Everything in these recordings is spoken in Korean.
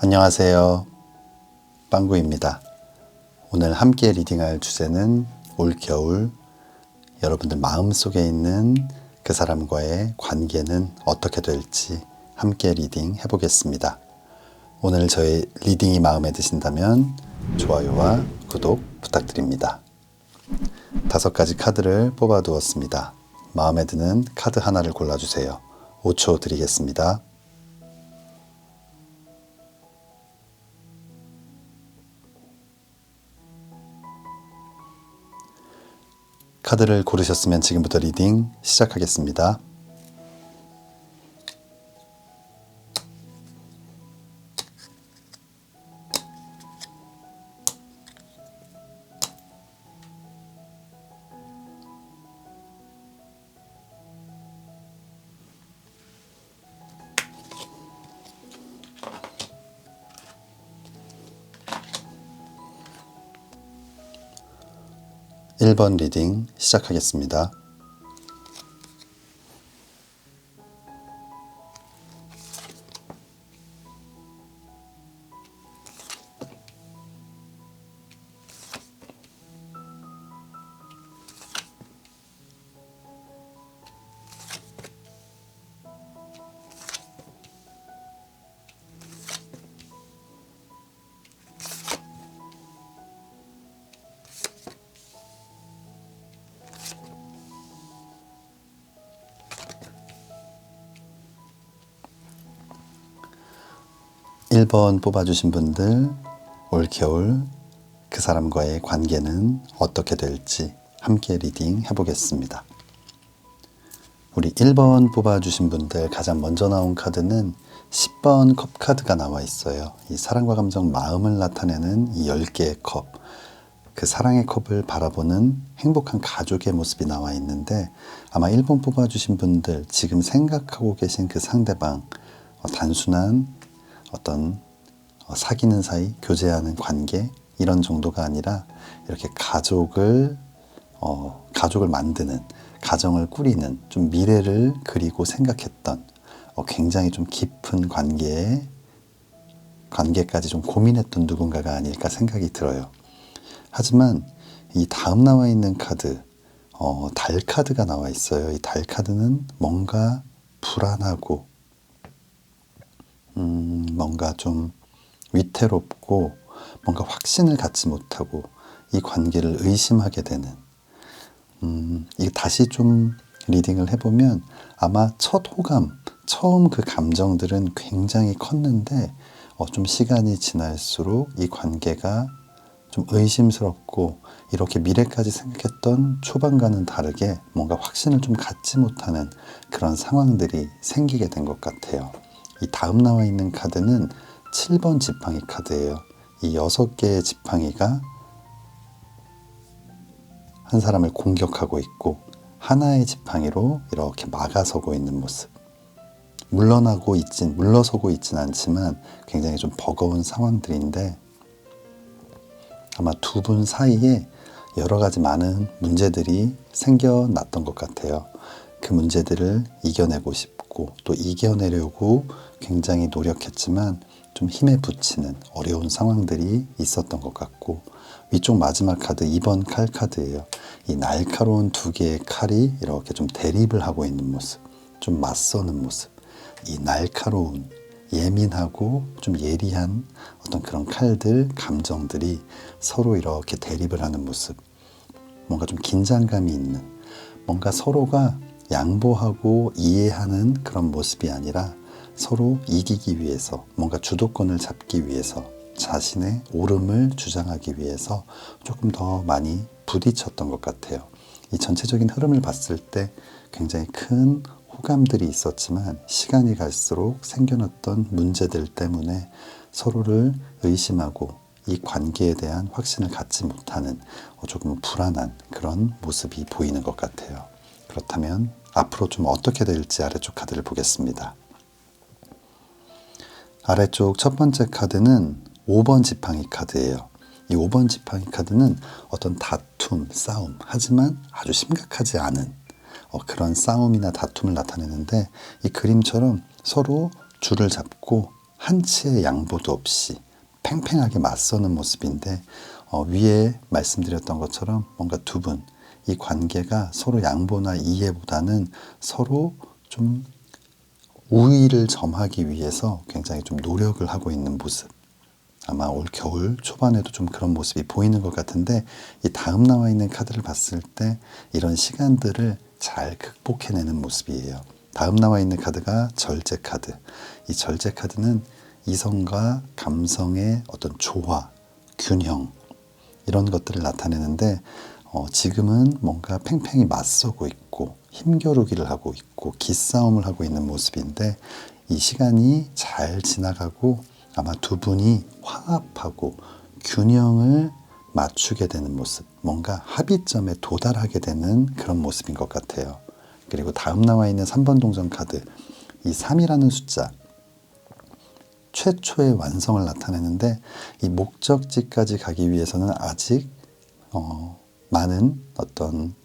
안녕하세요. 빵구입니다. 오늘 함께 리딩할 주제는 올겨울 여러분들 마음속에 있는 그 사람과의 관계는 어떻게 될지 함께 리딩 해보겠습니다. 오늘 저의 리딩이 마음에 드신다면 좋아요와 구독 부탁드립니다. 5가지 카드를 뽑아 두었습니다. 마음에 드는 카드 하나를 골라주세요. 5초 드리겠습니다. 카드를 고르셨으면 지금부터 리딩 시작하겠습니다. (1번) 리딩 시작하겠습니다. (1번) 뽑아주신 분들, 올겨울 그 사람과의 관계는 어떻게 될지 함께 리딩 해보겠습니다. 우리 1번 뽑아주신 분들 가장 먼저 나온 카드는 10번 컵 카드가 나와 있어요. 이 사랑과 감정, 마음을 나타내는 이 10개의 컵, 그 사랑의 컵을 바라보는 행복한 가족의 모습이 나와 있는데, 아마 1번 뽑아주신 분들 지금 생각하고 계신 그 상대방, 단순한 어떤 사귀는 사이, 교제하는 관계 이런 정도가 아니라 이렇게 가족을 만드는, 가정을 꾸리는, 좀 미래를 그리고 생각했던 굉장히 좀 깊은 관계까지 좀 고민했던 누군가가 아닐까 생각이 들어요. 하지만 이 다음 나와 있는 카드, 달 카드가 나와 있어요. 이 달 카드는 뭔가 불안하고 뭔가 좀 위태롭고 뭔가 확신을 갖지 못하고 이 관계를 의심하게 되는, 이게 다시 좀 리딩을 해보면 아마 첫 호감, 처음 그 감정들은 굉장히 컸는데 좀 시간이 지날수록 이 관계가 좀 의심스럽고 이렇게 미래까지 생각했던 초반과는 다르게 뭔가 확신을 좀 갖지 못하는 그런 상황들이 생기게 된 것 같아요. 이 다음 나와 있는 카드는 7번 지팡이 카드예요. 이 6개의 지팡이가 한 사람을 공격하고 있고 하나의 지팡이로 이렇게 막아서고 있는 모습. 물러서고 있진 않지만 굉장히 좀 버거운 상황들인데, 아마 두 분 사이에 여러 가지 많은 문제들이 생겨났던 것 같아요. 그 문제들을 이겨내고 싶고 또 이겨내려고 굉장히 노력했지만 좀 힘에 부치는 어려운 상황들이 있었던 것 같고, 위쪽 마지막 카드 2번 칼 카드예요. 이 날카로운 2개의 칼이 이렇게 좀 대립을 하고 있는 모습, 좀 맞서는 모습. 이 날카로운, 예민하고 좀 예리한 어떤 그런 칼들, 감정들이 서로 이렇게 대립을 하는 모습. 뭔가 좀 긴장감이 있는, 뭔가 서로가 양보하고 이해하는 그런 모습이 아니라 서로 이기기 위해서, 뭔가 주도권을 잡기 위해서, 자신의 옳음을 주장하기 위해서 조금 더 많이 부딪혔던 것 같아요. 이 전체적인 흐름을 봤을 때 굉장히 큰 호감들이 있었지만 시간이 갈수록 생겨났던 문제들 때문에 서로를 의심하고 이 관계에 대한 확신을 갖지 못하는 조금 불안한 그런 모습이 보이는 것 같아요. 그렇다면 앞으로 좀 어떻게 될지 아래쪽 카드를 보겠습니다. 아래쪽 첫 번째 카드는 5번 지팡이 카드예요. 이 5번 지팡이 카드는 어떤 다툼, 싸움, 하지만 아주 심각하지 않은 그런 싸움이나 다툼을 나타내는데, 이 그림처럼 서로 줄을 잡고 한치의 양보도 없이 팽팽하게 맞서는 모습인데 위에 말씀드렸던 것처럼 뭔가 두 분, 이 관계가 서로 양보나 이해보다는 서로 좀 우위를 점하기 위해서 굉장히 좀 노력을 하고 있는 모습. 아마 올 겨울 초반에도 좀 그런 모습이 보이는 것 같은데, 이 다음 나와 있는 카드를 봤을 때 이런 시간들을 잘 극복해내는 모습이에요. 다음 나와 있는 카드가 절제 카드. 이 절제 카드는 이성과 감성의 어떤 조화, 균형, 이런 것들을 나타내는데 지금은 뭔가 팽팽히 맞서고 있고 힘겨루기를 하고 있고 기싸움을 하고 있는 모습인데, 이 시간이 잘 지나가고 아마 두 분이 화합하고 균형을 맞추게 되는 모습, 뭔가 합의점에 도달하게 되는 그런 모습인 것 같아요. 그리고 다음 나와 있는 3번 동전 카드, 이 3이라는 숫자, 최초의 완성을 나타내는데, 이 목적지까지 가기 위해서는 아직 많은 어떤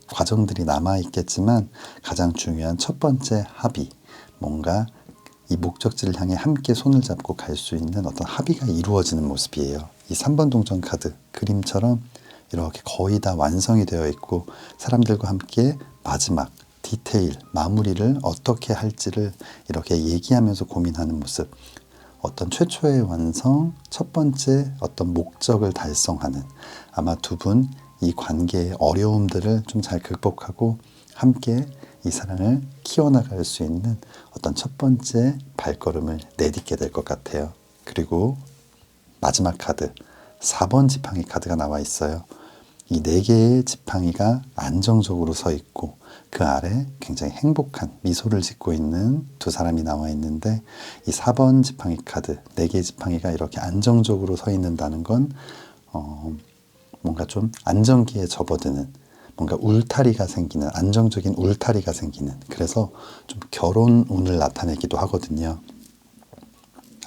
과정들이 남아 있겠지만, 가장 중요한 첫 번째 합의, 뭔가 이 목적지를 향해 함께 손을 잡고 갈 수 있는 어떤 합의가 이루어지는 모습이에요. 이 3번 동전 카드 그림처럼 이렇게 거의 다 완성이 되어 있고, 사람들과 함께 마지막 디테일, 마무리를 어떻게 할지를 이렇게 얘기하면서 고민하는 모습, 어떤 최초의 완성, 첫 번째 어떤 목적을 달성하는, 아마 두 분 이 관계의 어려움들을 좀 잘 극복하고 함께 이 사랑을 키워나갈 수 있는 어떤 첫 번째 발걸음을 내딛게 될 것 같아요. 그리고 마지막 카드, 4번 지팡이 카드가 나와 있어요. 이 4개의 지팡이가 안정적으로 서 있고 그 아래 굉장히 행복한 미소를 짓고 있는 두 사람이 나와 있는데, 이 4번 지팡이 카드, 4개의 지팡이가 이렇게 안정적으로 서 있는다는 건 뭔가 좀 안정기에 접어드는, 뭔가 울타리가 생기는, 안정적인 울타리가 생기는, 그래서 좀 결혼 운을 나타내기도 하거든요.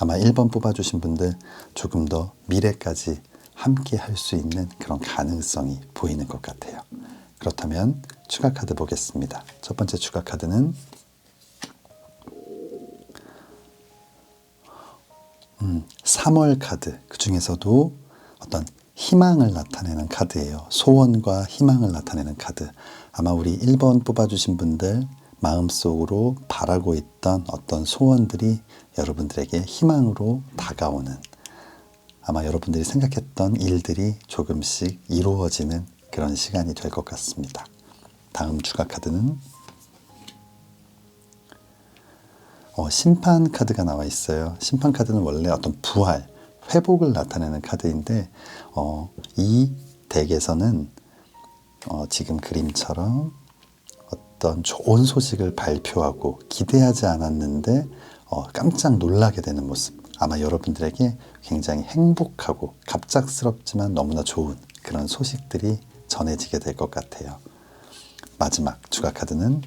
아마 1번 뽑아주신 분들 조금 더 미래까지 함께 할 수 있는 그런 가능성이 보이는 것 같아요. 그렇다면 추가 카드 보겠습니다. 첫 번째 추가 카드는 3월 카드, 그 중에서도 어떤 희망을 나타내는 카드예요. 소원과 희망을 나타내는 카드. 아마 우리 1번 뽑아주신 분들 마음속으로 바라고 있던 어떤 소원들이 여러분들에게 희망으로 다가오는, 아마 여러분들이 생각했던 일들이 조금씩 이루어지는 그런 시간이 될 것 같습니다. 다음 추가 카드는 심판 카드가 나와 있어요. 심판 카드는 원래 어떤 부활, 회복을 나타내는 카드인데 이 덱에서는 지금 그림처럼 어떤 좋은 소식을 발표하고 기대하지 않았는데 깜짝 놀라게 되는 모습, 아마 여러분들에게 굉장히 행복하고 갑작스럽지만 너무나 좋은 그런 소식들이 전해지게 될 것 같아요. 마지막 추가 카드는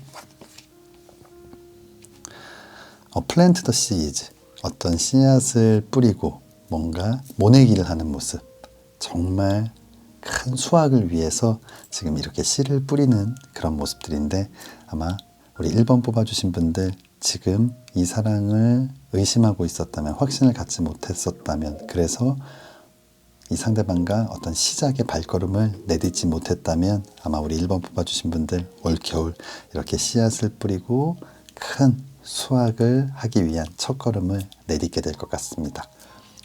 플랜트 더 시즈, 어떤 씨앗을 뿌리고 뭔가 모내기를 하는 모습, 정말 큰 수확을 위해서 지금 이렇게 씨를 뿌리는 그런 모습들인데, 아마 우리 1번 뽑아주신 분들 지금 이 사랑을 의심하고 있었다면, 확신을 갖지 못했었다면, 그래서 이 상대방과 어떤 시작의 발걸음을 내딛지 못했다면, 아마 우리 1번 뽑아주신 분들 올겨울 이렇게 씨앗을 뿌리고 큰 수확을 하기 위한 첫걸음을 내딛게 될 것 같습니다.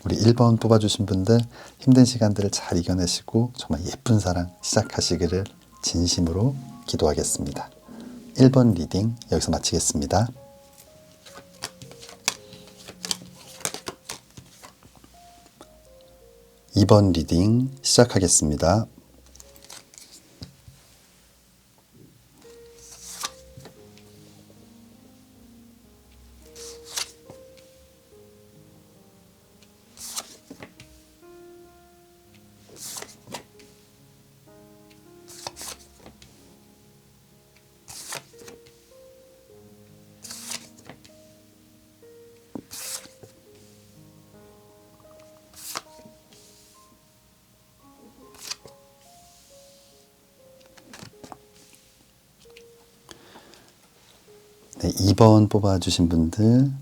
우리 1번 뽑아주신 분들 힘든 시간들을 잘 이겨내시고 정말 예쁜 사랑 시작하시기를 진심으로 기도하겠습니다. 1번 리딩 여기서 마치겠습니다. (2번) 리딩 시작하겠습니다. 네, 2번 뽑아주신 분들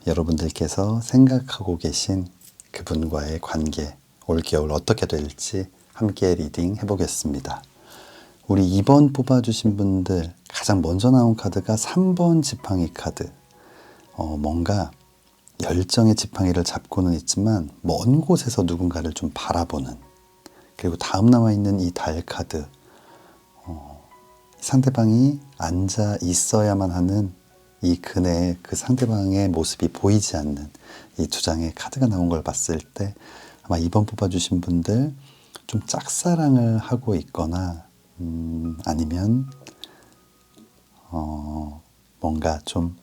여러분들께서 생각하고 계신 그분과의 관계, 올겨울 어떻게 될지 함께 리딩 해보겠습니다. 우리 2번 뽑아주신 분들 가장 먼저 나온 카드가 3번 지팡이 카드. 뭔가 열정의 지팡이를 잡고는 있지만 먼 곳에서 누군가를 좀 바라보는, 그리고 다음 나와 있는 이 달 카드, 상대방이 앉아 있어야만 하는 이 그네에 그 상대방의 모습이 보이지 않는 이 두 장의 카드가 나온 걸 봤을 때 아마 2번 뽑아주신 분들 좀 짝사랑을 하고 있거나 아니면 뭔가 좀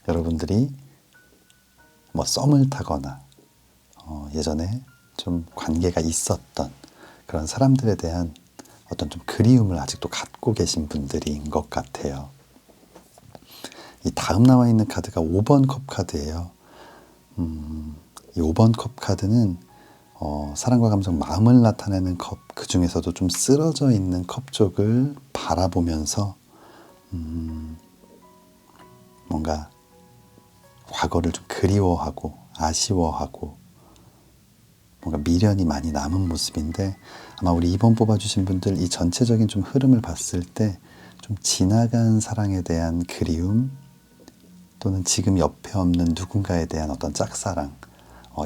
여러분들이 뭐 썸을 타거나 예전에 좀 관계가 있었던 그런 사람들에 대한 어떤 좀 그리움을 아직도 갖고 계신 분들인 것 같아요. 이 다음 나와 있는 카드가 5번 컵 카드예요. 이 5번 컵 카드는 사랑과 감정, 마음을 나타내는 컵, 그 중에서도 좀 쓰러져 있는 컵 쪽을 바라보면서 뭔가 과거를 좀 그리워하고 아쉬워하고 뭔가 미련이 많이 남은 모습인데, 아마 우리 2번 뽑아주신 분들 이 전체적인 좀 흐름을 봤을 때 좀 지나간 사랑에 대한 그리움, 또는 지금 옆에 없는 누군가에 대한 어떤 짝사랑,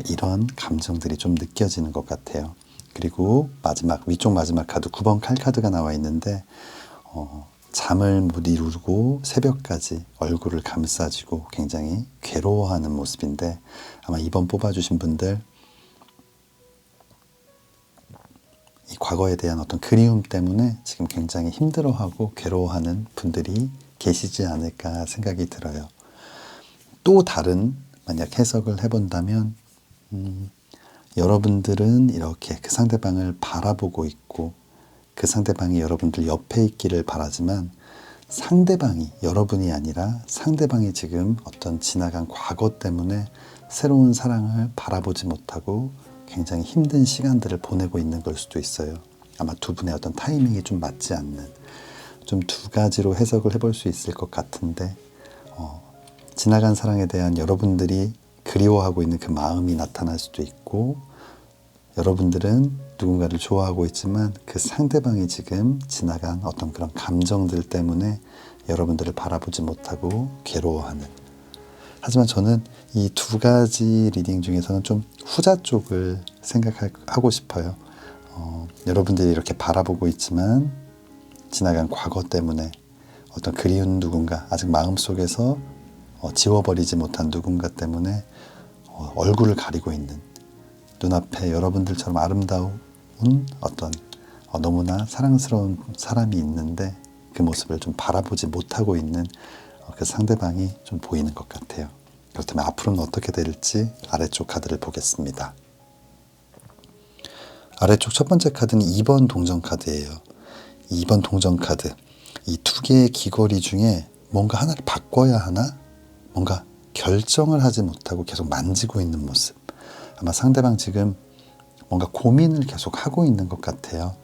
이런 감정들이 좀 느껴지는 것 같아요. 그리고 위쪽 마지막 카드 9번 칼카드가 나와 있는데 잠을 못 이루고 새벽까지 얼굴을 감싸쥐고 굉장히 괴로워하는 모습인데, 아마 2번 뽑아주신 분들 이 과거에 대한 어떤 그리움 때문에 지금 굉장히 힘들어하고 괴로워하는 분들이 계시지 않을까 생각이 들어요. 또 다른 만약 해석을 해본다면 여러분들은 이렇게 그 상대방을 바라보고 있고 그 상대방이 여러분들 옆에 있기를 바라지만 상대방이, 여러분이 아니라 상대방이 지금 어떤 지나간 과거 때문에 새로운 사랑을 바라보지 못하고 굉장히 힘든 시간들을 보내고 있는 걸 수도 있어요. 아마 두 분의 어떤 타이밍이 좀 맞지 않는, 좀 두 가지로 해석을 해볼 수 있을 것 같은데, 지나간 사랑에 대한 여러분들이 그리워하고 있는 그 마음이 나타날 수도 있고, 여러분들은 누군가를 좋아하고 있지만 그 상대방이 지금 지나간 어떤 그런 감정들 때문에 여러분들을 바라보지 못하고 괴로워하는. 하지만 저는 이 두 가지 리딩 중에서는 좀 후자 쪽을 생각하고 싶어요. 여러분들이 이렇게 바라보고 있지만 지나간 과거 때문에 어떤 그리운 누군가, 아직 마음속에서 지워버리지 못한 누군가 때문에 얼굴을 가리고 있는, 눈앞에 여러분들처럼 아름다운 어떤 너무나 사랑스러운 사람이 있는데 그 모습을 좀 바라보지 못하고 있는 그 상대방이 좀 보이는 것 같아요. 그렇다면 앞으로는 어떻게 될지 아래쪽 카드를 보겠습니다. 아래쪽 첫 번째 카드는 2번 동전 카드예요. 2번 동전 카드. 이 두 개의 귀걸이 중에 뭔가 하나를 바꿔야 하나? 뭔가 결정을 하지 못하고 계속 만지고 있는 모습. 아마 상대방 지금 뭔가 고민을 계속 하고 있는 것 같아요.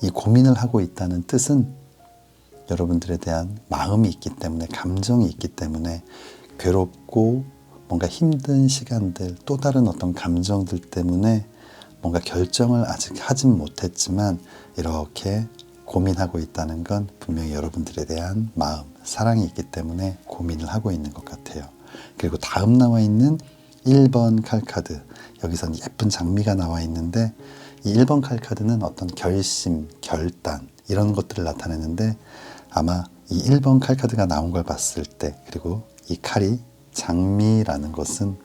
이 고민을 하고 있다는 뜻은 여러분들에 대한 마음이 있기 때문에, 감정이 있기 때문에 괴롭고 뭔가 힘든 시간들, 또 다른 어떤 감정들 때문에 뭔가 결정을 아직 하진 못했지만 이렇게 고민하고 있다는 건 분명히 여러분들에 대한 마음, 사랑이 있기 때문에 고민을 하고 있는 것 같아요. 그리고 다음 나와 있는 1번 칼카드, 여기서는 예쁜 장미가 나와 있는데 이 1번 칼카드는 어떤 결심, 결단 이런 것들을 나타내는데, 아마 이 1번 칼카드가 나온 걸 봤을 때, 그리고 이 칼이 장미라는 것은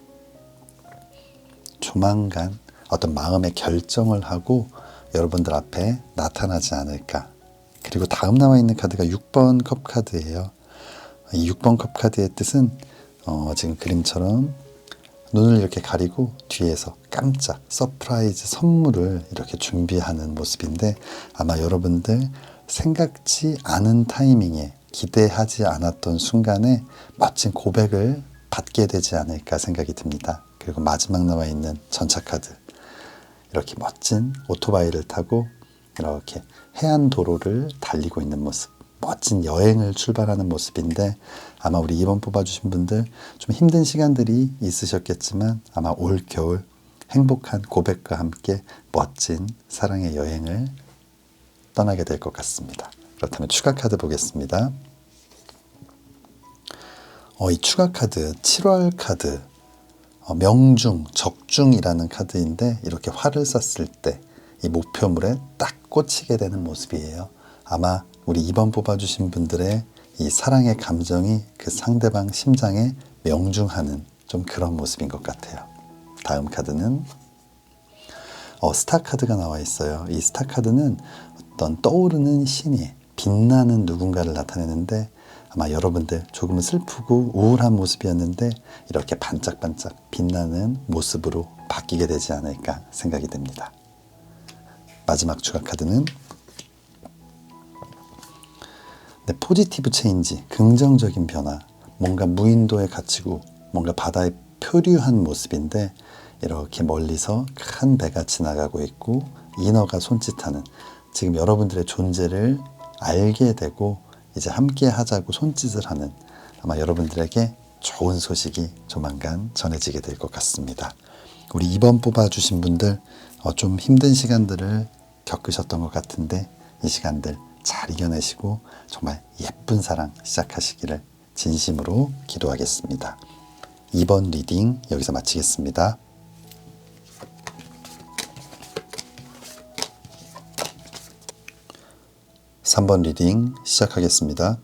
조만간 어떤 마음의 결정을 하고 여러분들 앞에 나타나지 않을까. 그리고 다음 나와 있는 카드가 6번 컵 카드예요. 이 6번 컵 카드의 뜻은 지금 그림처럼 눈을 이렇게 가리고 뒤에서 깜짝 서프라이즈 선물을 이렇게 준비하는 모습인데, 아마 여러분들 생각지 않은 타이밍에 기대하지 않았던 순간에 멋진 고백을 받게 되지 않을까 생각이 듭니다. 그리고 마지막 나와 있는 전차 카드, 이렇게 멋진 오토바이를 타고 이렇게 해안 도로를 달리고 있는 모습. 멋진 여행을 출발하는 모습인데, 아마 우리 2번 뽑아주신 분들 좀 힘든 시간들이 있으셨겠지만 아마 올 겨울 행복한 고백과 함께 멋진 사랑의 여행을 떠나게 될 것 같습니다. 그렇다면 추가 카드 보겠습니다. 이 추가 카드 7월 카드, 명중, 적중이라는 카드인데, 이렇게 활을 쐈을 때 이 목표물에 딱 꽂히게 되는 모습이에요. 아마 우리 2번 뽑아주신 분들의 이 사랑의 감정이 그 상대방 심장에 명중하는 좀 그런 모습인 것 같아요. 다음 카드는 스타 카드가 나와 있어요. 이 스타 카드는 어떤 떠오르는 신이 빛나는 누군가를 나타내는데, 아마 여러분들 조금은 슬프고 우울한 모습이었는데 이렇게 반짝반짝 빛나는 모습으로 바뀌게 되지 않을까 생각이 됩니다. 마지막 추가 카드는 포지티브 체인지, 긍정적인 변화, 뭔가 무인도에 갇히고 뭔가 바다에 표류한 모습인데, 이렇게 멀리서 큰 배가 지나가고 있고 인어가 손짓하는, 지금 여러분들의 존재를 알게 되고 이제 함께 하자고 손짓을 하는, 아마 여러분들에게 좋은 소식이 조만간 전해지게 될 것 같습니다. 우리 2번 뽑아주신 분들 좀 힘든 시간들을 겪으셨던 것 같은데, 이 시간들 잘 이겨내시고 정말 예쁜 사랑 시작하시기를 진심으로 기도하겠습니다. 2번 리딩 여기서 마치겠습니다. 3번 리딩 시작하겠습니다.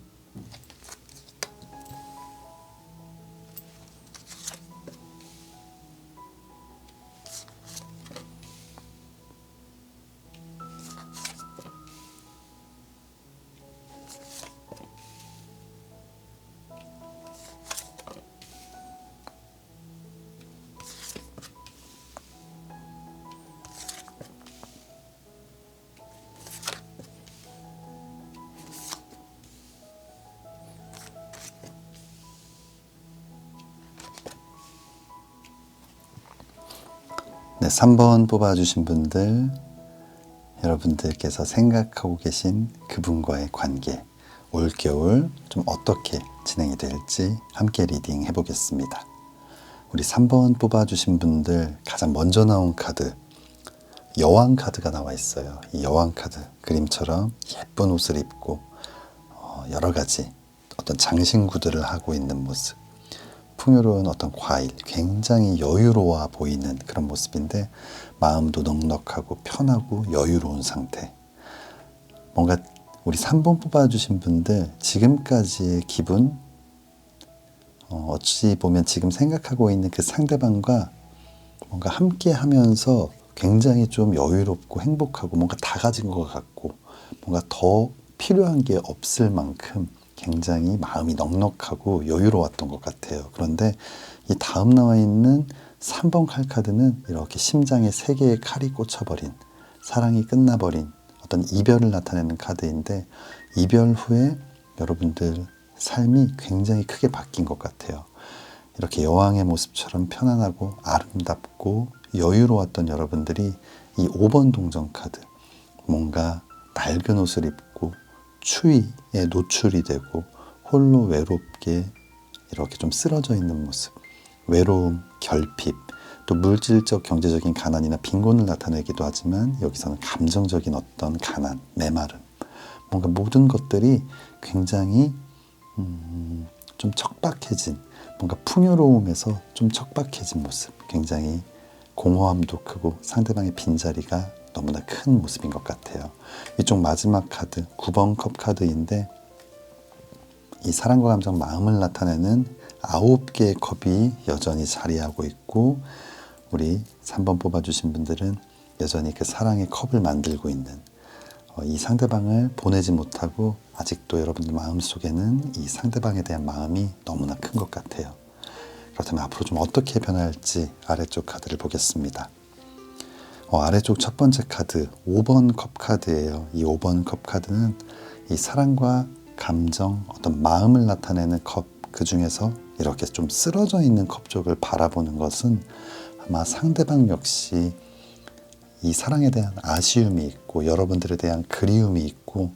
네, 3번 뽑아주신 분들, 여러분들께서 생각하고 계신 그분과의 관계, 올겨울 좀 어떻게 진행이 될지 함께 리딩 해보겠습니다. 우리 3번 뽑아주신 분들 가장 먼저 나온 카드, 여왕 카드가 나와 있어요. 이 여왕 카드 그림처럼 예쁜 옷을 입고 여러 가지 어떤 장신구들을 하고 있는 모습, 풍요로운 어떤 과일, 굉장히 여유로워 보이는 그런 모습인데, 마음도 넉넉하고 편하고 여유로운 상태. 뭔가 우리 3번 뽑아주신 분들 지금까지의 기분, 어찌 보면 지금 생각하고 있는 그 상대방과 뭔가 함께 하면서 굉장히 좀 여유롭고 행복하고 뭔가 다 가진 것 같고, 뭔가 더 필요한 게 없을 만큼 굉장히 마음이 넉넉하고 여유로웠던 것 같아요. 그런데 이 다음 나와 있는 3번 칼카드는 이렇게 심장에 3개의 칼이 꽂혀버린, 사랑이 끝나버린 어떤 이별을 나타내는 카드인데, 이별 후에 여러분들 삶이 굉장히 크게 바뀐 것 같아요. 이렇게 여왕의 모습처럼 편안하고 아름답고 여유로웠던 여러분들이 이 5번 동전 카드, 뭔가 낡은 옷을 입고 추위에 노출이 되고 홀로 외롭게 이렇게 좀 쓰러져 있는 모습, 외로움, 결핍, 또 물질적 경제적인 가난이나 빈곤을 나타내기도 하지만, 여기서는 감정적인 어떤 가난, 메마름, 뭔가 모든 것들이 굉장히 좀 척박해진, 뭔가 풍요로움에서 좀 척박해진 모습, 굉장히 공허함도 크고 상대방의 빈자리가 너무나 큰 모습인 것 같아요. 이쪽 마지막 카드 9번 컵 카드인데, 이 사랑과 감정, 마음을 나타내는 9개의 컵이 여전히 자리하고 있고, 우리 3번 뽑아주신 분들은 여전히 그 사랑의 컵을 만들고 있는, 이 상대방을 보내지 못하고 아직도 여러분들 마음속에는 이 상대방에 대한 마음이 너무나 큰 것 같아요. 그렇다면 앞으로 좀 어떻게 변할지 아래쪽 카드를 보겠습니다. 아래쪽 첫 번째 카드 5번 컵 카드예요. 이 5번 컵 카드는 이 사랑과 감정, 어떤 마음을 나타내는 컵, 그 중에서 이렇게 좀 쓰러져 있는 컵 쪽을 바라보는 것은 아마 상대방 역시 이 사랑에 대한 아쉬움이 있고 여러분들에 대한 그리움이 있고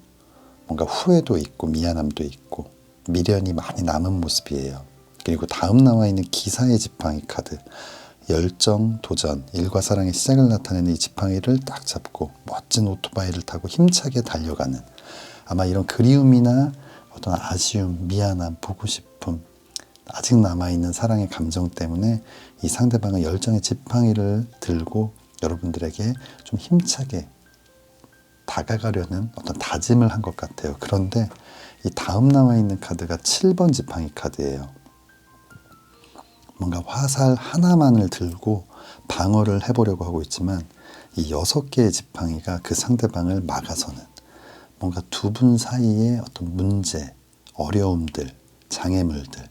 뭔가 후회도 있고 미안함도 있고 미련이 많이 남은 모습이에요. 그리고 다음 나와 있는 기사의 지팡이 카드, 열정, 도전, 일과 사랑의 시작을 나타내는 이 지팡이를 딱 잡고 멋진 오토바이를 타고 힘차게 달려가는, 아마 이런 그리움이나 어떤 아쉬움, 미안함, 보고 싶음, 아직 남아있는 사랑의 감정 때문에 이 상대방의 열정의 지팡이를 들고 여러분들에게 좀 힘차게 다가가려는 어떤 다짐을 한 것 같아요. 그런데 이 다음 나와 있는 카드가 7번 지팡이 카드예요. 뭔가 화살 하나만을 들고 방어를 해보려고 하고 있지만 이 6개의 지팡이가 그 상대방을 막아서는, 뭔가 두 분 사이의 어떤 문제, 어려움들, 장애물들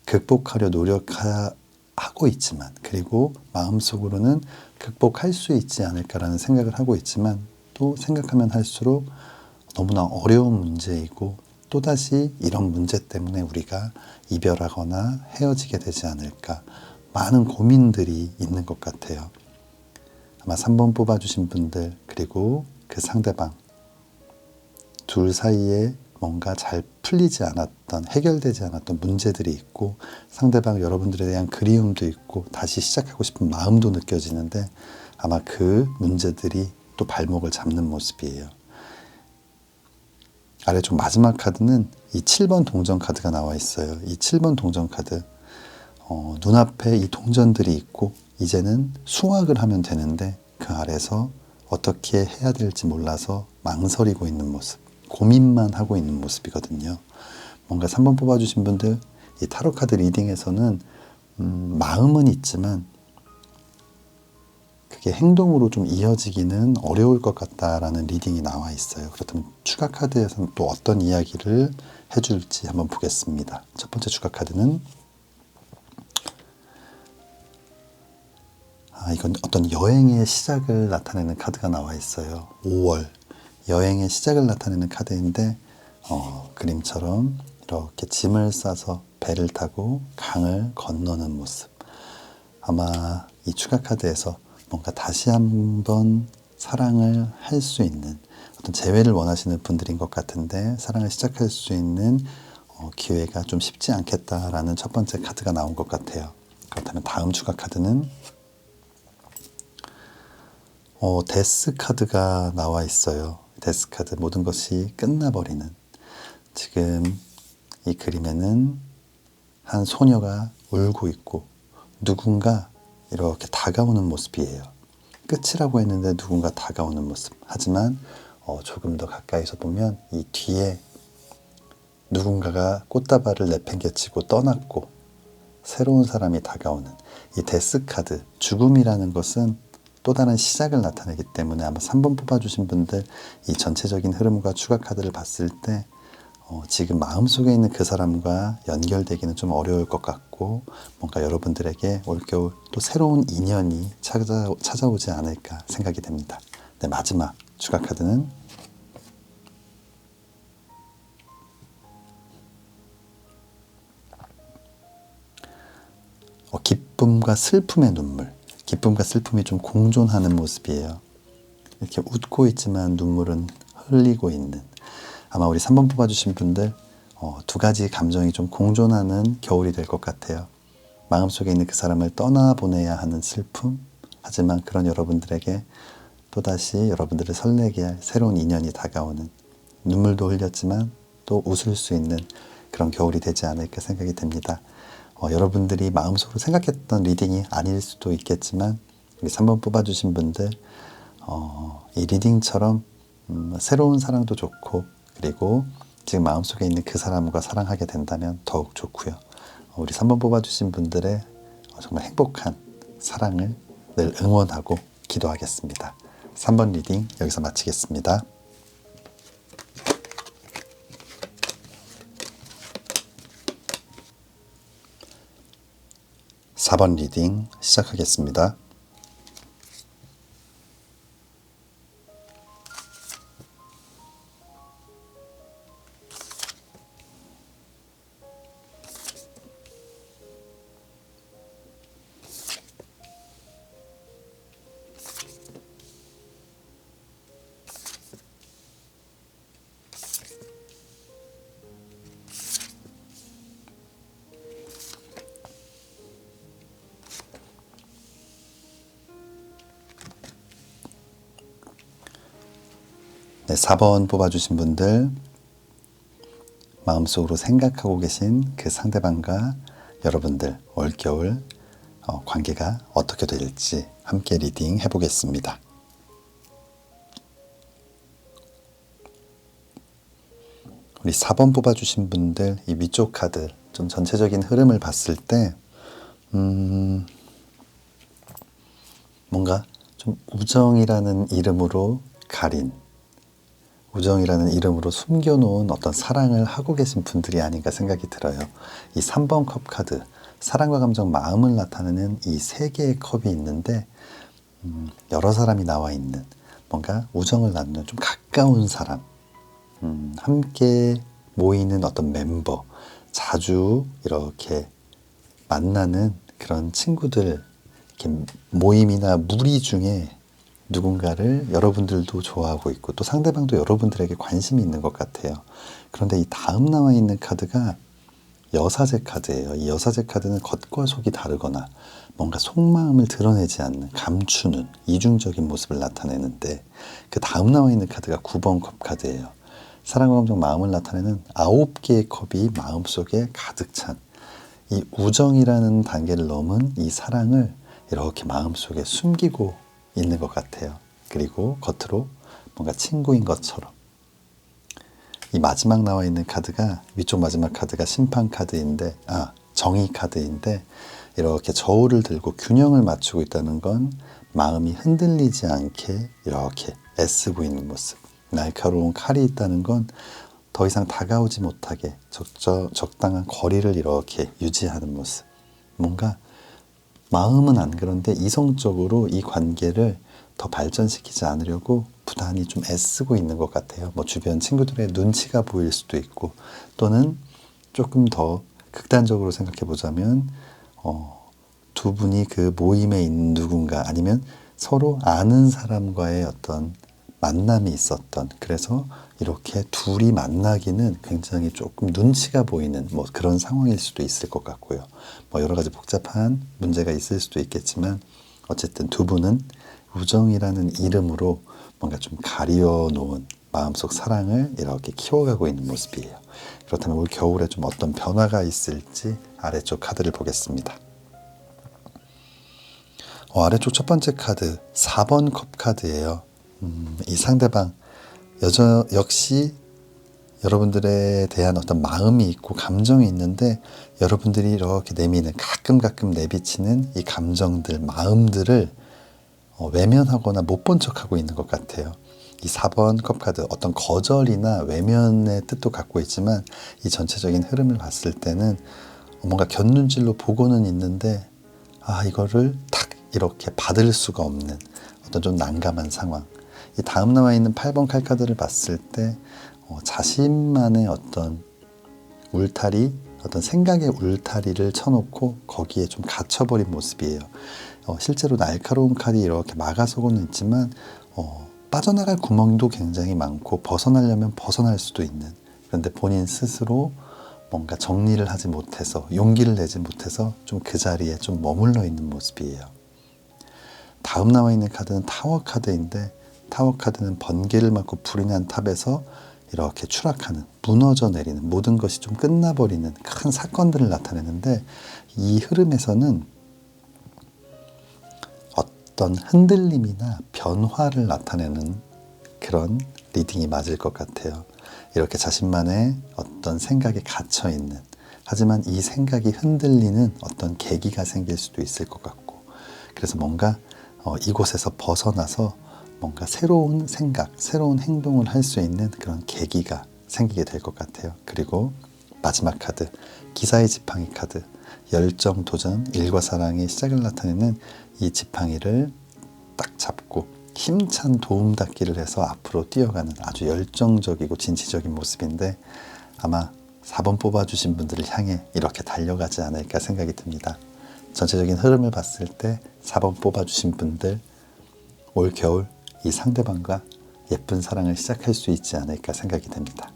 극복하려 노력하고 있지만, 그리고 마음속으로는 극복할 수 있지 않을까라는 생각을 하고 있지만, 또 생각하면 할수록 너무나 어려운 문제이고 또다시 이런 문제 때문에 우리가 이별하거나 헤어지게 되지 않을까, 많은 고민들이 있는 것 같아요. 아마 3번 뽑아주신 분들, 그리고 그 상대방, 둘 사이에 뭔가 잘 풀리지 않았던, 해결되지 않았던 문제들이 있고, 상대방 여러분들에 대한 그리움도 있고 다시 시작하고 싶은 마음도 느껴지는데, 아마 그 문제들이 또 발목을 잡는 모습이에요. 아래쪽 마지막 카드는 이 7번 동전 카드가 나와 있어요. 이 7번 동전 카드, 눈앞에 이 동전들이 있고 이제는 수확을 하면 되는데 그 아래서 어떻게 해야 될지 몰라서 망설이고 있는 모습, 고민만 하고 있는 모습이거든요. 뭔가 3번 뽑아주신 분들, 이 타로 카드 리딩에서는 마음은 있지만 그게 행동으로 좀 이어지기는 어려울 것 같다라는 리딩이 나와 있어요. 그렇다면 추가 카드에서는 또 어떤 이야기를 해줄지 한번 보겠습니다. 첫 번째 추가 카드는 이건 어떤 여행의 시작을 나타내는 카드가 나와 있어요. 5월 여행의 시작을 나타내는 카드인데, 그림처럼 이렇게 짐을 싸서 배를 타고 강을 건너는 모습. 아마 이 추가 카드에서 뭔가 다시 한번 사랑을 할 수 있는 어떤 재회를 원하시는 분들인 것 같은데, 사랑을 시작할 수 있는 기회가 좀 쉽지 않겠다라는 첫 번째 카드가 나온 것 같아요. 그렇다면 다음 추가 카드는 데스 카드가 나와 있어요. 데스 카드, 모든 것이 끝나버리는. 지금 이 그림에는 한 소녀가 울고 있고 누군가 이렇게 다가오는 모습이에요. 끝이라고 했는데 누군가 다가오는 모습. 하지만 조금 더 가까이서 보면 이 뒤에 누군가가 꽃다발을 내팽개치고 떠났고 새로운 사람이 다가오는 이 데스 카드, 죽음이라는 것은 또 다른 시작을 나타내기 때문에 아마 3번 뽑아주신 분들, 이 전체적인 흐름과 추가 카드를 봤을 때 지금 마음속에 있는 그 사람과 연결되기는 좀 어려울 것 같고, 뭔가 여러분들에게 올겨울 또 새로운 인연이 찾아오지 않을까 생각이 됩니다. 네, 마지막 추가 카드는 기쁨과 슬픔의 눈물. 기쁨과 슬픔이 좀 공존하는 모습이에요. 이렇게 웃고 있지만 눈물은 흘리고 있는. 아마 우리 3번 뽑아주신 분들 두 가지 감정이 좀 공존하는 겨울이 될 것 같아요. 마음속에 있는 그 사람을 떠나보내야 하는 슬픔, 하지만 그런 여러분들에게 또다시 여러분들을 설레게 할 새로운 인연이 다가오는, 눈물도 흘렸지만 또 웃을 수 있는 그런 겨울이 되지 않을까 생각이 됩니다. 여러분들이 마음속으로 생각했던 리딩이 아닐 수도 있겠지만 우리 3번 뽑아주신 분들, 이 리딩처럼 새로운 사랑도 좋고, 그리고 지금 마음속에 있는 그 사람과 사랑하게 된다면 더욱 좋고요. 우리 3번 뽑아주신 분들의 정말 행복한 사랑을 늘 응원하고 기도하겠습니다. 3번 리딩 여기서 마치겠습니다. 4번 리딩 시작하겠습니다. 네, 4번 뽑아주신 분들 마음속으로 생각하고 계신 그 상대방과 여러분들 올겨울 관계가 어떻게 될지 함께 리딩 해보겠습니다. 우리 4번 뽑아주신 분들 이 위쪽 카드 좀 전체적인 흐름을 봤을 때 뭔가 좀 우정이라는 이름으로 가린, 우정이라는 이름으로 숨겨놓은 어떤 사랑을 하고 계신 분들이 아닌가 생각이 들어요. 이 3번 컵 카드, 사랑과 감정, 마음을 나타내는 이 세 개의 컵이 있는데 여러 사람이 나와 있는 뭔가 우정을 나누는 좀 가까운 사람, 함께 모이는 어떤 멤버, 자주 이렇게 만나는 그런 친구들, 이렇게 모임이나 무리 중에 누군가를 여러분들도 좋아하고 있고 또 상대방도 여러분들에게 관심이 있는 것 같아요. 그런데 이 다음 나와 있는 카드가 여사제 카드예요. 이 여사제 카드는 겉과 속이 다르거나 뭔가 속마음을 드러내지 않는, 감추는 이중적인 모습을 나타내는데, 그 다음 나와 있는 카드가 9번 컵 카드예요. 사랑과 감정, 마음을 나타내는 9개의 컵이 마음속에 가득 찬 이 우정이라는 단계를 넘은 이 사랑을 이렇게 마음속에 숨기고 있는 것 같아요. 그리고 겉으로 뭔가 친구인 것처럼. 이 마지막 나와 있는 카드가, 위쪽 마지막 카드가 심판 카드인데, 정의 카드인데, 이렇게 저울을 들고 균형을 맞추고 있다는 건 마음이 흔들리지 않게 이렇게 애쓰고 있는 모습. 날카로운 칼이 있다는 건 더 이상 다가오지 못하게 적당한 거리를 이렇게 유지하는 모습. 뭔가 마음은 안 그런데 이성적으로 이 관계를 더 발전시키지 않으려고 부단히 좀 애쓰고 있는 것 같아요. 뭐 주변 친구들의 눈치가 보일 수도 있고, 또는 조금 더 극단적으로 생각해 보자면 두 분이 그 모임에 있는 누군가, 아니면 서로 아는 사람과의 어떤 만남이 있었던, 그래서 이렇게 둘이 만나기는 굉장히 조금 눈치가 보이는 뭐 그런 상황일 수도 있을 것 같고요. 뭐 여러 가지 복잡한 문제가 있을 수도 있겠지만, 어쨌든 두 분은 우정이라는 이름으로 뭔가 좀 가리워 놓은 마음속 사랑을 이렇게 키워가고 있는 모습이에요. 그렇다면 올 겨울에 좀 어떤 변화가 있을지 아래쪽 카드를 보겠습니다. 아래쪽 첫 번째 카드 4번 컵 카드예요. 이 상대방 역시 여러분들에 대한 어떤 마음이 있고 감정이 있는데, 여러분들이 이렇게 내미는, 가끔 내비치는 이 감정들, 마음들을 외면하거나 못 본 척하고 있는 것 같아요. 이 4번 컵 카드, 어떤 거절이나 외면의 뜻도 갖고 있지만, 이 전체적인 흐름을 봤을 때는 뭔가 곁눈질로 보고는 있는데 이거를 탁 이렇게 받을 수가 없는 어떤 좀 난감한 상황. 이 다음 나와 있는 8번 칼카드를 봤을 때 자신만의 어떤 울타리, 어떤 생각의 울타리를 쳐놓고 거기에 좀 갇혀버린 모습이에요. 실제로 날카로운 칼이 이렇게 막아서고는 있지만 빠져나갈 구멍도 굉장히 많고 벗어나려면 벗어날 수도 있는, 그런데 본인 스스로 뭔가 정리를 하지 못해서, 용기를 내지 못해서 좀 그 자리에 좀 머물러 있는 모습이에요. 다음 나와 있는 카드는 타워 카드인데, 타워 카드는 번개를 맞고 불이 난 탑에서 이렇게 추락하는, 무너져 내리는, 모든 것이 좀 끝나버리는 큰 사건들을 나타내는데, 이 흐름에서는 어떤 흔들림이나 변화를 나타내는 그런 리딩이 맞을 것 같아요. 이렇게 자신만의 어떤 생각에 갇혀 있는, 하지만 이 생각이 흔들리는 어떤 계기가 생길 수도 있을 것 같고, 그래서 뭔가 이곳에서 벗어나서 뭔가 새로운 생각, 새로운 행동을 할 수 있는 그런 계기가 생기게 될 것 같아요. 그리고 마지막 카드, 기사의 지팡이 카드, 열정, 도전, 일과 사랑의 시작을 나타내는 이 지팡이를 딱 잡고 힘찬 도움닫기를 해서 앞으로 뛰어가는 아주 열정적이고 진취적인 모습인데, 아마 4번 뽑아주신 분들을 향해 이렇게 달려가지 않을까 생각이 듭니다. 전체적인 흐름을 봤을 때 4번 뽑아주신 분들, 올 겨울 이 상대방과 예쁜 사랑을 시작할 수 있지 않을까 생각이 됩니다.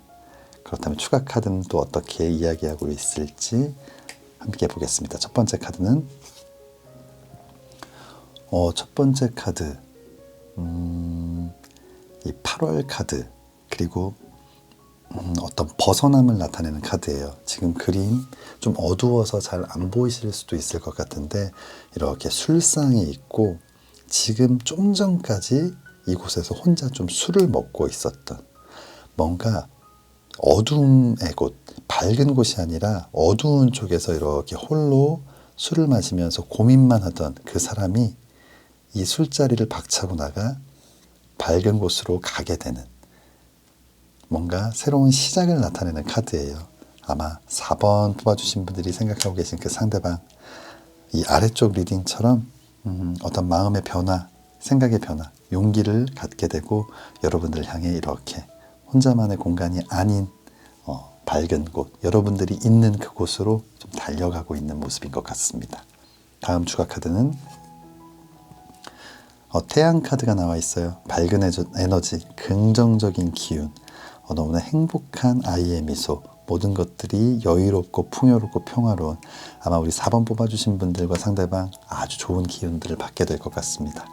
그렇다면 추가 카드는 또 어떻게 이야기하고 있을지 함께 보겠습니다. 첫 번째 카드는 첫 번째 카드, 이 8월 카드, 그리고 어떤 벗어남을 나타내는 카드예요. 지금 그림 좀 어두워서 잘 안 보이실 수도 있을 것 같은데 이렇게 술상이 있고 지금 좀 전까지 이곳에서 혼자 좀 술을 먹고 있었던 뭔가 어둠의 곳, 밝은 곳이 아니라 어두운 쪽에서 이렇게 홀로 술을 마시면서 고민만 하던 그 사람이 이 술자리를 박차고 나가 밝은 곳으로 가게 되는 뭔가 새로운 시작을 나타내는 카드예요. 아마 4번 뽑아주신 분들이 생각하고 계신 그 상대방, 이 아래쪽 리딩처럼 어떤 마음의 변화, 생각의 변화, 용기를 갖게 되고 여러분들 향해 이렇게 혼자만의 공간이 아닌 밝은 곳, 여러분들이 있는 그곳으로 좀 달려가고 있는 모습인 것 같습니다. 다음 추가 카드는 태양 카드가 나와 있어요. 밝은 에너지, 긍정적인 기운, 너무나 행복한 아이의 미소, 모든 것들이 여유롭고 풍요롭고 평화로운 아마 우리 4번 뽑아주신 분들과 상대방 아주 좋은 기운들을 받게 될 것 같습니다.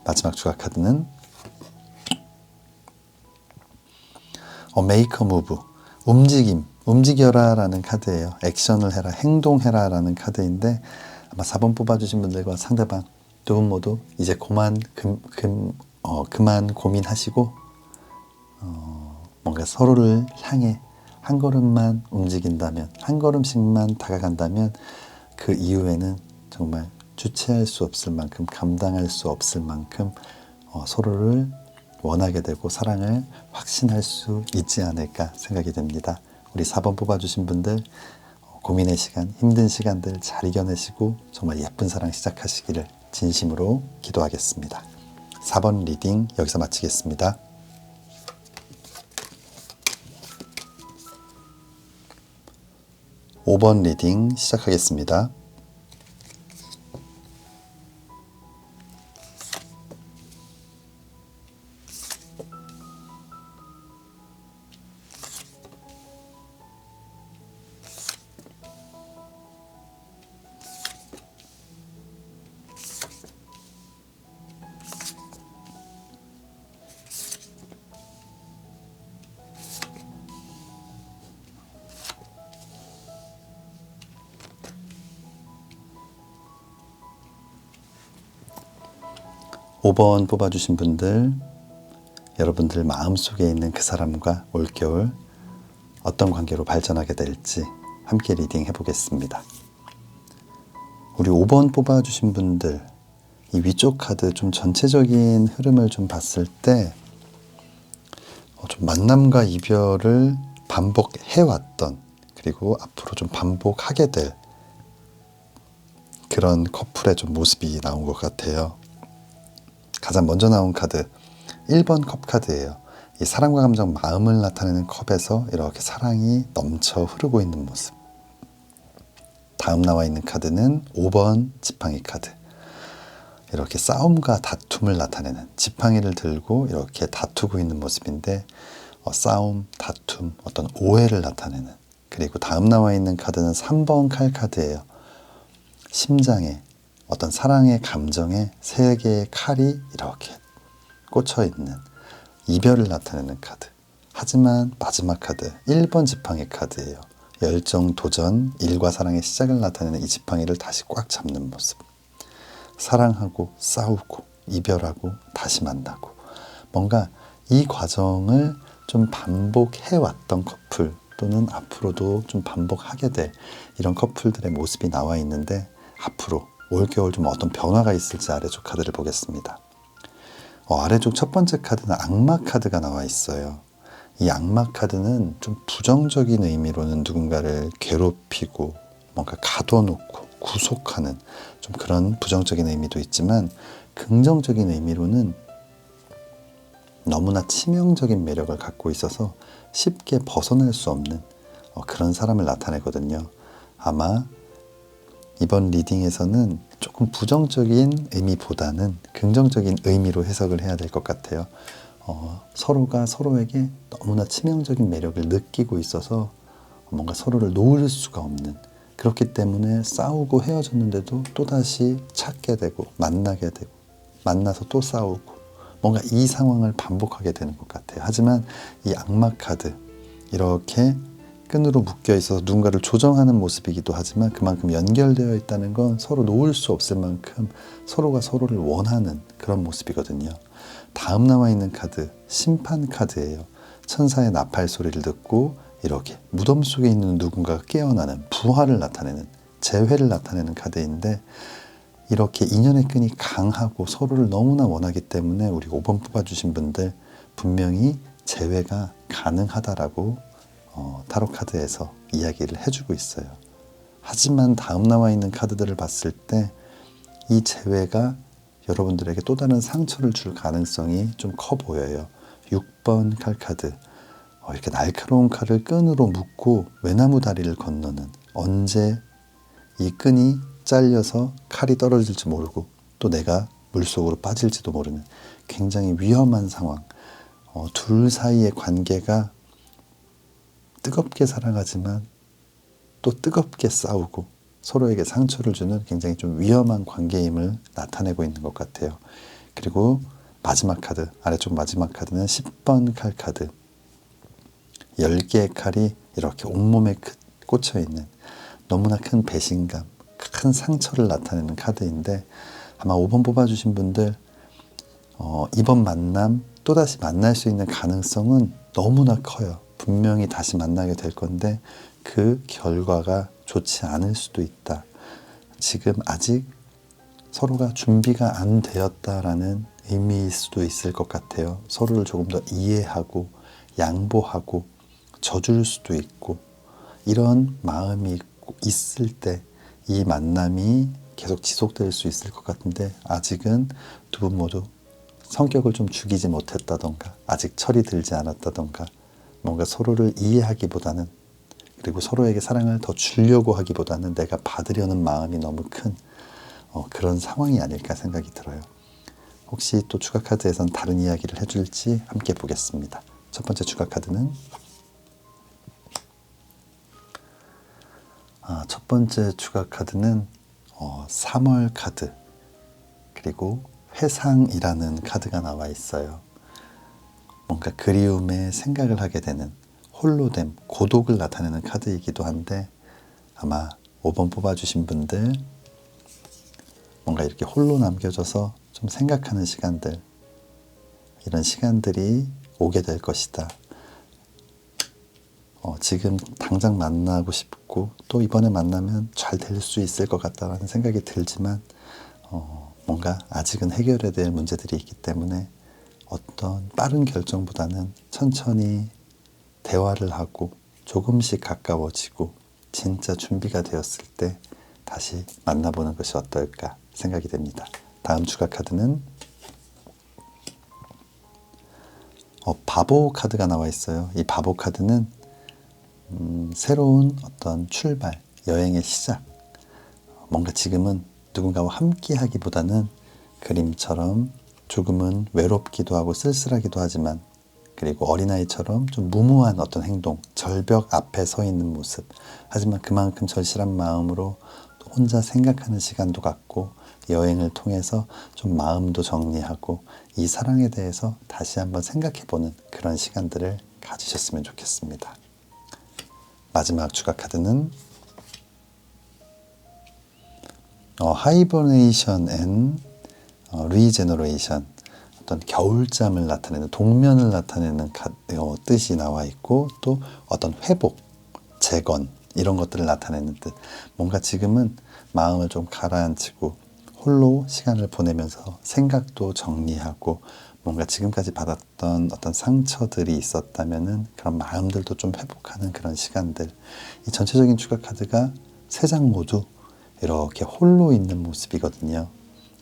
마지막 추가 카드는 메이크 무브, 움직여라 라는 카드예요. 액션을 해라, 행동해라 라는 카드인데 아마 4번 뽑아주신 분들과 상대방 두 분 모두 이제 그만 고민하시고 뭔가 서로를 향해 한 걸음만 움직인다면, 한 걸음씩만 다가간다면 그 이후에는 정말 주체할 수 없을 만큼, 감당할 수 없을 만큼 서로를 원하게 되고 사랑을 확신할 수 있지 않을까 생각이 됩니다. 우리 4번 뽑아주신 분들 고민의 시간, 힘든 시간들 잘 이겨내시고 정말 예쁜 사랑 시작하시기를 진심으로 기도하겠습니다. 4번 리딩 여기서 마치겠습니다. 5번 리딩 시작하겠습니다. 오 번 뽑아주신 분들, 여러분들 마음속에 있는 그 사람과 올겨울 어떤 관계로 발전하게 될지 함께 리딩 해보겠습니다. 우리 5번 뽑아주신 분들, 이 위쪽 카드 좀 전체적인 흐름을 좀 봤을 때 좀 만남과 이별을 반복해왔던, 그리고 앞으로 좀 반복하게 될 그런 커플의 좀 모습이 나온 것 같아요. 가장 먼저 나온 카드 1번 컵 카드예요. 이 사랑과 감정, 마음을 나타내는 컵에서 이렇게 사랑이 넘쳐 흐르고 있는 모습. 다음 나와 있는 카드는 5번 지팡이 카드. 이렇게 싸움과 다툼을 나타내는, 지팡이를 들고 이렇게 다투고 있는 모습인데 싸움, 다툼, 어떤 오해를 나타내는. 그리고 다음 나와 있는 카드는 3번 칼 카드예요. 심장에 어떤 사랑의 감정에 세 개의 칼이 이렇게 꽂혀 있는 이별을 나타내는 카드. 하지만 마지막 카드 1번 지팡이 카드예요. 열정, 도전, 일과 사랑의 시작을 나타내는 이 지팡이를 다시 꽉 잡는 모습. 사랑하고 싸우고 이별하고 다시 만나고, 뭔가 이 과정을 좀 반복해왔던 커플, 또는 앞으로도 좀 반복하게 될 이런 커플들의 모습이 나와 있는데, 앞으로 올겨울 좀 어떤 변화가 있을지 아래쪽 카드를 보겠습니다. 아래쪽 첫 번째 카드는 악마 카드가 나와 있어요. 이 악마 카드는 좀 부정적인 의미로는 누군가를 괴롭히고 뭔가 가둬놓고 구속하는 좀 그런 부정적인 의미도 있지만, 긍정적인 의미로는 너무나 치명적인 매력을 갖고 있어서 쉽게 벗어날 수 없는 그런 사람을 나타내거든요. 아마 이번 리딩에서는 조금 부정적인 의미보다는 긍정적인 의미로 해석을 해야 될 것 같아요. 서로가 서로에게 너무나 치명적인 매력을 느끼고 있어서 뭔가 서로를 놓을 수가 없는, 그렇기 때문에 싸우고 헤어졌는데도 또다시 찾게 되고 만나게 되고 만나서 또 싸우고, 뭔가 이 상황을 반복하게 되는 것 같아요. 하지만 이 악마 카드, 이렇게 끈으로 묶여 있어서 누군가를 조정하는 모습이기도 하지만 그만큼 연결되어 있다는 건 서로 놓을 수 없을 만큼 서로가 서로를 원하는 그런 모습이거든요. 다음 나와 있는 카드, 심판 카드예요. 천사의 나팔 소리를 듣고 이렇게 무덤 속에 있는 누군가가 깨어나는, 부활을 나타내는, 재회를 나타내는 카드인데, 이렇게 인연의 끈이 강하고 서로를 너무나 원하기 때문에 우리 5번 뽑아주신 분들 분명히 재회가 가능하다라고 타로 카드에서 이야기를 해주고 있어요. 하지만 다음 나와 있는 카드들을 봤을 때 이 재회가 여러분들에게 또 다른 상처를 줄 가능성이 좀 커 보여요. 6번 칼카드, 이렇게 날카로운 칼을 끈으로 묶고 외나무 다리를 건너는, 언제 이 끈이 잘려서 칼이 떨어질지 모르고 또 내가 물속으로 빠질지도 모르는 굉장히 위험한 상황. 둘 사이의 관계가 뜨겁게 사랑하지만 또 뜨겁게 싸우고 서로에게 상처를 주는 굉장히 좀 위험한 관계임을 나타내고 있는 것 같아요. 그리고 마지막 카드, 아래쪽 마지막 카드는 10번 칼 카드. 10개의 칼이 이렇게 온몸에 꽂혀 있는 너무나 큰 배신감, 큰 상처를 나타내는 카드인데, 아마 5번 뽑아주신 분들 이번 만남 또다시 만날 수 있는 가능성은 너무나 커요. 분명히 다시 만나게 될 건데 그 결과가 좋지 않을 수도 있다. 지금 아직 서로가 준비가 안 되었다라는 의미일 수도 있을 것 같아요. 서로를 조금 더 이해하고 양보하고 져줄 수도 있고, 이런 마음이 있을 때 이 만남이 계속 지속될 수 있을 것 같은데, 아직은 두 분 모두 성격을 좀 죽이지 못했다던가 아직 철이 들지 않았다던가 뭔가 서로를 이해하기보다는, 그리고 서로에게 사랑을 더 주려고 하기보다는 내가 받으려는 마음이 너무 큰 그런 상황이 아닐까 생각이 들어요. 혹시 또 추가 카드에선 다른 이야기를 해줄지 함께 보겠습니다. 첫 번째 추가 카드는 첫 번째 추가 카드는 3월 카드, 그리고 회상이라는 카드가 나와 있어요. 뭔가 그리움에 생각을 하게 되는, 홀로됨, 고독을 나타내는 카드이기도 한데, 아마 5번 뽑아주신 분들 뭔가 이렇게 홀로 남겨져서 좀 생각하는 시간들, 이런 시간들이 오게 될 것이다. 지금 당장 만나고 싶고 또 이번에 만나면 잘 될 수 있을 것 같다라는 생각이 들지만 뭔가 아직은 해결해야 될 문제들이 있기 때문에 어떤 빠른 결정보다는 천천히 대화를 하고 조금씩 가까워지고 진짜 준비가 되었을 때 다시 만나보는 것이 어떨까 생각이 됩니다. 다음 추가 카드는 바보 카드가 나와 있어요. 이 바보 카드는 새로운 어떤 출발, 여행의 시작, 뭔가 지금은 누군가와 함께 하기보다는 그림처럼 조금은 외롭기도 하고 쓸쓸하기도 하지만, 그리고 어린아이처럼 좀 무모한 어떤 행동, 절벽 앞에 서 있는 모습, 하지만 그만큼 절실한 마음으로 혼자 생각하는 시간도 갖고 여행을 통해서 좀 마음도 정리하고 이 사랑에 대해서 다시 한번 생각해보는 그런 시간들을 가지셨으면 좋겠습니다. 마지막 추가 카드는 하이버네이션 앤 리제너레이션, 어떤 겨울잠을 나타내는, 동면을 나타내는 뜻이 나와 있고, 또 어떤 회복, 재건, 이런 것들을 나타내는 뜻. 뭔가 지금은 마음을 좀 가라앉히고 홀로 시간을 보내면서 생각도 정리하고 뭔가 지금까지 받았던 어떤 상처들이 있었다면은 그런 마음들도 좀 회복하는 그런 시간들. 이 전체적인 추가 카드가 3장 모두 이렇게 홀로 있는 모습이거든요.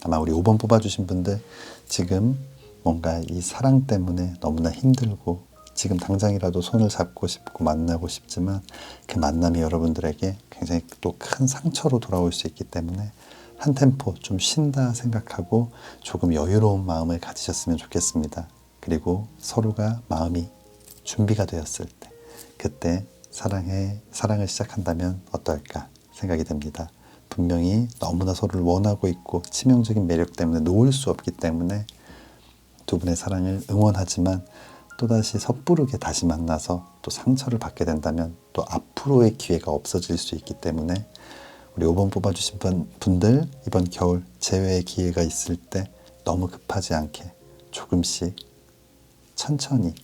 아마 우리 5번 뽑아주신 분들 지금 뭔가 이 사랑 때문에 너무나 힘들고 지금 당장이라도 손을 잡고 싶고 만나고 싶지만 그 만남이 여러분들에게 굉장히 또 큰 상처로 돌아올 수 있기 때문에 한 템포 좀 쉰다 생각하고 조금 여유로운 마음을 가지셨으면 좋겠습니다. 그리고 서로가 마음이 준비가 되었을 때 그때 사랑을 시작한다면 어떨까 생각이 됩니다. 분명히 너무나 서로를 원하고 있고 치명적인 매력 때문에 놓을 수 없기 때문에 두 분의 사랑을 응원하지만 또다시 섣부르게 다시 만나서 또 상처를 받게 된다면 또 앞으로의 기회가 없어질 수 있기 때문에 우리 5번 뽑아주신 분들 이번 겨울 재회의 기회가 있을 때 너무 급하지 않게 조금씩 천천히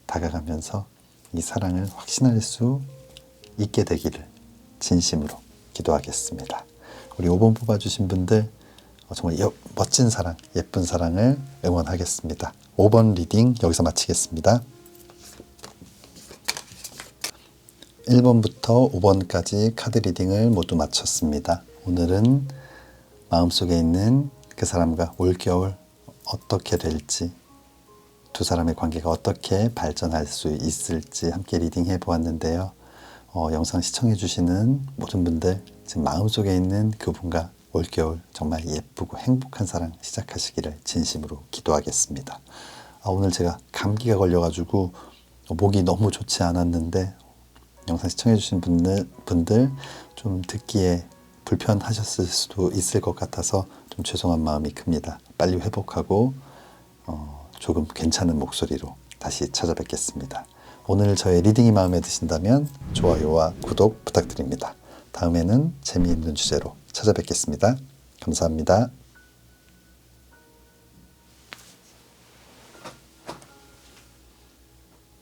다가가면서 이 사랑을 확신할 수 있게 되기를 진심으로 기도하겠습니다. 우리 5번 뽑아주신 분들 정말 멋진 사랑, 예쁜 사랑을 응원하겠습니다. 5번 리딩 여기서 마치겠습니다. 1번부터 5번까지 카드 리딩을 모두 마쳤습니다. 오늘은 마음속에 있는 그 사람과 올겨울 어떻게 될지, 두 사람의 관계가 어떻게 발전할 수 있을지 함께 리딩해 보았는데요. 영상 시청해 주시는 모든 분들 지금 마음속에 있는 그분과 올겨울 정말 예쁘고 행복한 사랑 시작하시기를 진심으로 기도하겠습니다. 오늘 제가 감기가 걸려가지고 목이 너무 좋지 않았는데 영상 시청해 주신 분들 좀 듣기에 불편하셨을 수도 있을 것 같아서 좀 죄송한 마음이 큽니다. 빨리 회복하고 조금 괜찮은 목소리로 다시 찾아뵙겠습니다. 오늘 저의 리딩이 마음에 드신다면 좋아요와 구독 부탁드립니다. 다음에는 재미있는 주제로 찾아뵙겠습니다. 감사합니다.